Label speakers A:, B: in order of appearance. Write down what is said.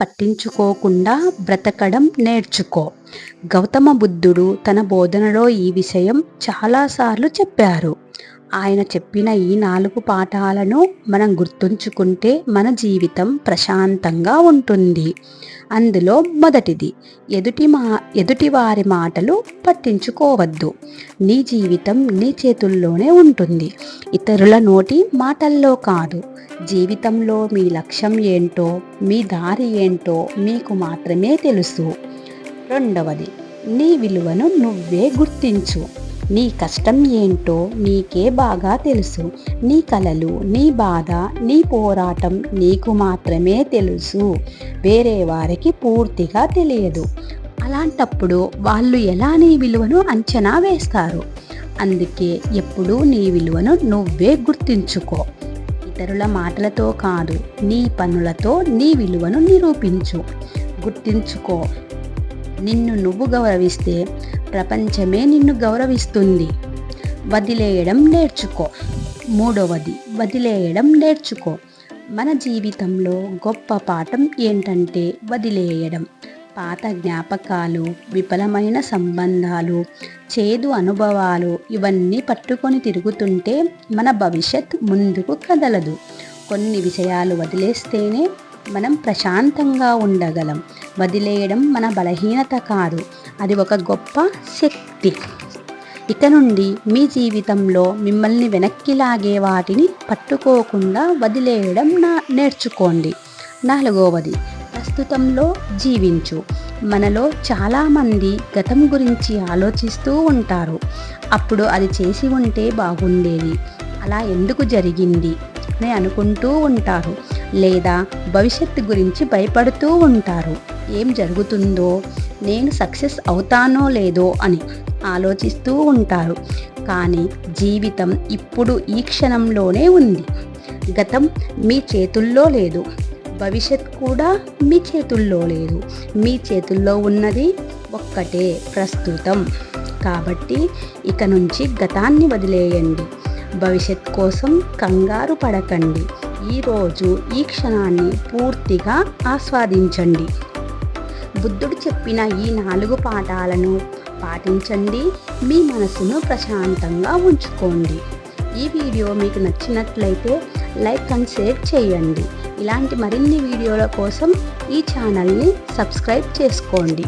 A: పట్టించుకోకుండా బ్రతకడం నేర్చుకో. గౌతమ బుద్ధుడు తన బోధనలో ఈ విషయం చాలాసార్లు చెప్పారు. ఆయన చెప్పిన ఈ 4 పాఠాలను మనం గుర్తుంచుకుంటే మన జీవితం ప్రశాంతంగా ఉంటుంది. అందులో మొదటిది, ఎదుటివారి మాటలు పట్టించుకోవద్దు. నీ జీవితం నీ చేతుల్లోనే ఉంటుంది, ఇతరుల నోటి మాటల్లో కాదు. జీవితంలో మీ లక్ష్యం ఏంటో, మీ దారి ఏంటో మీకు మాత్రమే తెలుసు. రెండవది, నీ విలువను నువ్వే గుర్తించు. నీ కష్టం ఏంటో నీకే బాగా తెలుసు. నీ కలలు, నీ బాధ, నీ పోరాటం నీకు మాత్రమే తెలుసు, వేరే వారికి పూర్తిగా తెలియదు. అలాంటప్పుడు వాళ్ళు ఎలా నీ విలువను అంచనా వేస్తారు? అందుకే ఎప్పుడూ నీ విలువను నువ్వే గుర్తించుకో. ఇతరుల మాటలతో కాదు, నీ పనులతో నీ విలువను నిరూపించు. గుర్తించుకో, నిన్ను నువ్వు గౌరవిస్తే ప్రపంచమే నిన్ను గౌరవిస్తుంది. వదిలేయడం నేర్చుకో. మూడవది, వదిలేయడం నేర్చుకో. మన జీవితంలో గొప్ప పాఠం ఏంటంటే వదిలేయడం. పాత జ్ఞాపకాలు, విఫలమైన సంబంధాలు, చేదు అనుభవాలు ఇవన్నీ పట్టుకొని తిరుగుతుంటే మన భవిష్యత్ ముందుకు కదలదు. కొన్ని విషయాలు వదిలేస్తేనే మనం ప్రశాంతంగా ఉండగలం. వదిలేయడం మన బలహీనత కాదు, అది ఒక గొప్ప శక్తి. ఇక నుండి మీ జీవితంలో మిమ్మల్ని వెనక్కి లాగే వాటిని పట్టుకోకుండా వదిలేయడం నేర్చుకోండి. నాలుగవది, ప్రస్తుతంలో జీవించు. మనలో చాలామంది గతం గురించి ఆలోచిస్తూ ఉంటారు. అప్పుడు అది చేసి ఉంటే బాగుండేది, అలా ఎందుకు జరిగింది అని అనుకుంటూ ఉంటారు. లేదా భవిష్యత్తు గురించి భయపడుతూ ఉంటారు. ఏం జరుగుతుందో, నేను సక్సెస్ అవుతానో లేదో అని ఆలోచిస్తూ ఉంటారు. కానీ జీవితం ఇప్పుడు ఈ క్షణంలోనే ఉంది. గతం మీ చేతుల్లో లేదు, భవిష్యత్ కూడా మీ చేతుల్లో లేదు. మీ చేతుల్లో ఉన్నది ఒక్కటే, ప్రస్తుతం. కాబట్టి ఇక నుంచి గతాన్ని వదిలేయండి. భవిష్యత్ కోసం కంగారు పడకండి. ఈరోజు ఈ క్షణాన్ని పూర్తిగా ఆస్వాదించండి. బుద్ధుడు చెప్పిన ఈ 4 పాఠాలను పాటించండి. మీ మనసును ప్రశాంతంగా ఉంచుకోండి. ఈ వీడియో మీకు నచ్చినట్లయితే లైక్ అండ్ షేర్ చేయండి. ఇలాంటి మరిన్ని వీడియోల కోసం ఈ ఛానల్ని సబ్స్క్రైబ్ చేసుకోండి.